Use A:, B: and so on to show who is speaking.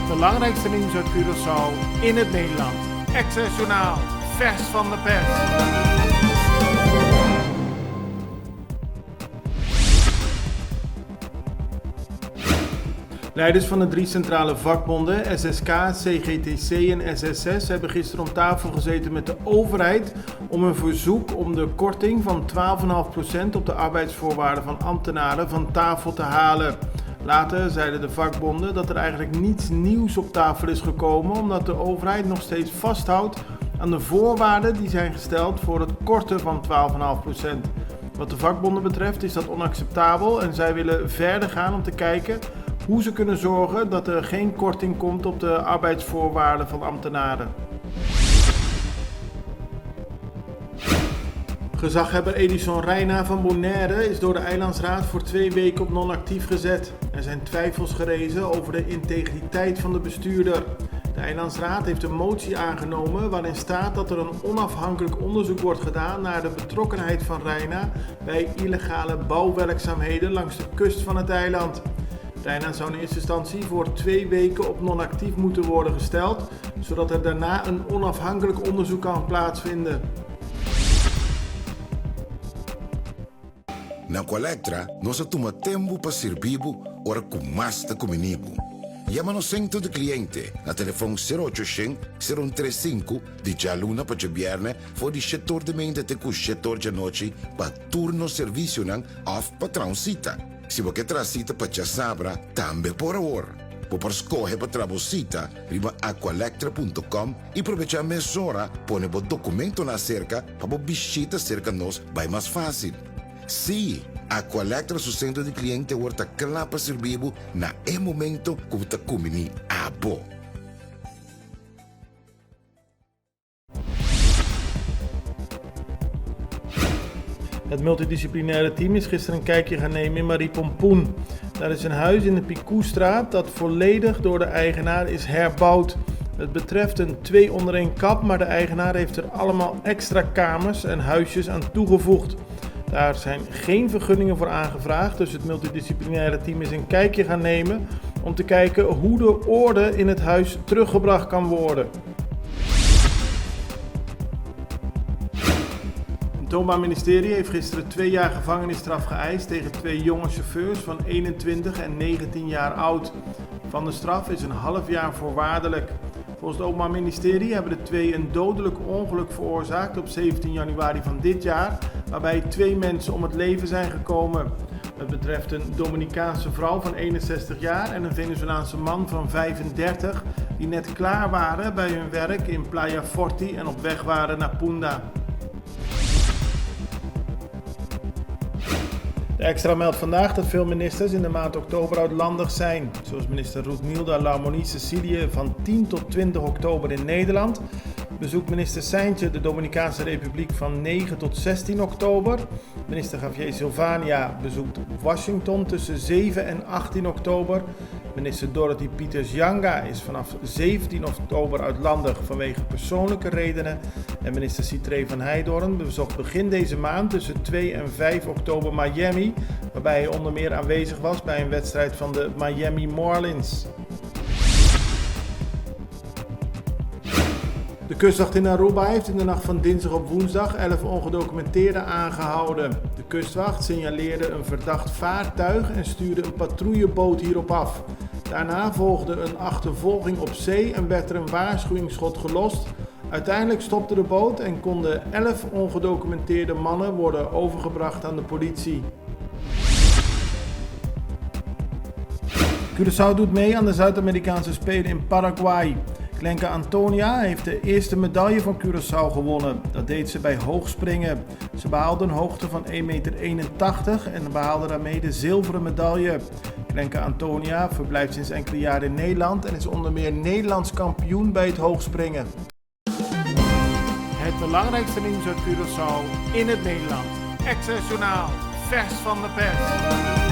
A: Het belangrijkste nieuws uit Curaçao in het Nederland. Access Journaal, vers van de pers. Leiders van de 3 centrale vakbonden, SSK, CGTC en SSS, hebben gisteren om tafel gezeten met de overheid om een verzoek om de korting van 12,5% op de arbeidsvoorwaarden van ambtenaren van tafel te halen. Later zeiden de vakbonden dat er eigenlijk niets nieuws op tafel is gekomen, omdat de overheid nog steeds vasthoudt aan de voorwaarden die zijn gesteld voor het korten van 12,5%. Wat de vakbonden betreft is dat onacceptabel en zij willen verder gaan om te kijken hoe ze kunnen zorgen dat er geen korting komt op de arbeidsvoorwaarden van ambtenaren. Gezaghebber Edison Reina van Bonaire is door de Eilandsraad voor 2 weken op non-actief gezet. Er zijn twijfels gerezen over de integriteit van de bestuurder. De Eilandsraad heeft een motie aangenomen waarin staat dat er een onafhankelijk onderzoek wordt gedaan naar de betrokkenheid van Reina bij illegale bouwwerkzaamheden langs de kust van het eiland. Reina zou in eerste instantie voor 2 weken op non-actief moeten worden gesteld, zodat er daarna een onafhankelijk onderzoek kan plaatsvinden.
B: Na Colectra, nós toma tempo para servir ora com mais de comunico. Llama-nos centro de cliente na telefone 0800-035 de Jaluna para Jabierne voor die setor de mente te com setor de noite para turno serviço nang of patrão cita. Se você transita para Chasabra, também por hora. Por escolher para trabalhar, riba aqualectra.com e aproveitar a mesura, põe o documento na cerca para visita cerca nós, vai mais fácil. Sim, Aqualectra, seu centro de cliente, está claro para servir na momento que você come a bo.
A: Het multidisciplinaire team is gisteren een kijkje gaan nemen in Marie Pompoen. Daar is een huis in de Picoustraat dat volledig door de eigenaar is herbouwd. Het betreft een 2-onder-1 kap, maar de eigenaar heeft er allemaal extra kamers en huisjes aan toegevoegd. Daar zijn geen vergunningen voor aangevraagd, dus het multidisciplinaire team is een kijkje gaan nemen om te kijken hoe de orde in het huis teruggebracht kan worden. Het Openbaar Ministerie heeft gisteren 2 jaar gevangenisstraf geëist tegen 2 jonge chauffeurs van 21 en 19 jaar oud. Van de straf is een half jaar voorwaardelijk. Volgens het Openbaar Ministerie hebben de 2 een dodelijk ongeluk veroorzaakt op 17 januari van dit jaar, waarbij 2 mensen om het leven zijn gekomen. Het betreft een Dominicaanse vrouw van 61 jaar en een Venezolaanse man van 35 die net klaar waren bij hun werk in Playa Forti en op weg waren naar Punda. De Extra meldt vandaag dat veel ministers in de maand oktober uitlandig zijn. Zoals minister Roetnielda Laumoni Cecilie van 10 tot 20 oktober in Nederland. Bezoekt minister Seintje de Dominicaanse Republiek van 9 tot 16 oktober. Minister Javier Silvania bezoekt Washington tussen 7 en 18 oktober. Minister Dorothy Peters-Janga is vanaf 17 oktober uitlandig vanwege persoonlijke redenen. En minister Citré van Heijdorn bezocht begin deze maand tussen 2 en 5 oktober Miami, waarbij hij onder meer aanwezig was bij een wedstrijd van de Miami Marlins. De kustwacht in Aruba heeft in de nacht van dinsdag op woensdag 11 ongedocumenteerden aangehouden. De kustwacht signaleerde een verdacht vaartuig en stuurde een patrouilleboot hierop af. Daarna volgde een achtervolging op zee en werd er een waarschuwingsschot gelost. Uiteindelijk stopte de boot en konden 11 ongedocumenteerde mannen worden overgebracht aan de politie. Curaçao doet mee aan de Zuid-Amerikaanse Spelen in Paraguay. Glenka Antonia heeft de eerste medaille van Curaçao gewonnen. Dat deed ze bij hoogspringen. Ze behaalde een hoogte van 1,81 meter en behaalde daarmee de zilveren medaille. Glenka Antonia verblijft sinds enkele jaren in Nederland en is onder meer Nederlands kampioen bij het hoogspringen. Het belangrijkste nieuws uit Curaçao in het Nederland. Access Journaal, vers van de pers.